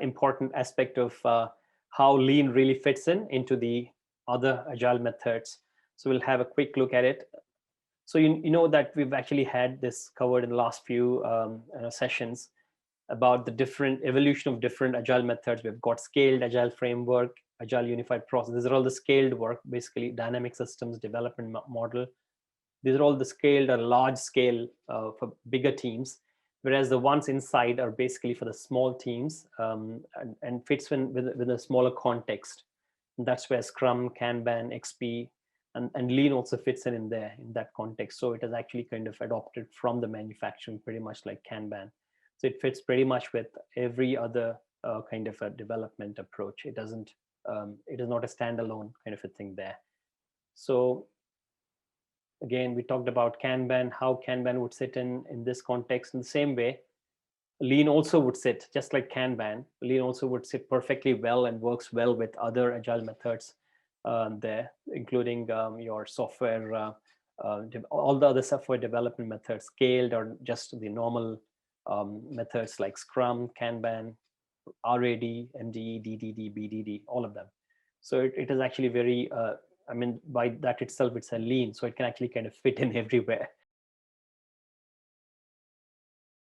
important aspect of how lean really fits into the other agile methods. So we'll have a quick look at it. So you know that we've actually had this covered in the last few sessions about the different evolution of different agile methods. We've got scaled agile framework, agile unified process. These are all the scaled work, basically dynamic systems development model. These are all the scaled or large scale for bigger teams, whereas the ones inside are basically for the small teams, and fits in with a smaller context. And that's where Scrum, Kanban, XP, and Lean also fits in there in that context. So it is actually kind of adopted from the manufacturing, pretty much like Kanban. So it fits pretty much with every other kind of a development approach. It doesn't, it is not a standalone kind of a thing there. So again, we talked about Kanban, how Kanban would sit in this context. In the same way, Lean also would sit, just like Kanban. Lean also would sit perfectly well and works well with other agile methods there, including your software, all the other software development methods, scaled or just the normal methods like Scrum, Kanban, RAD, MDE, DDD, BDD, all of them. So it is actually very, I mean, by that itself, it's a lean, so it can actually kind of fit in everywhere.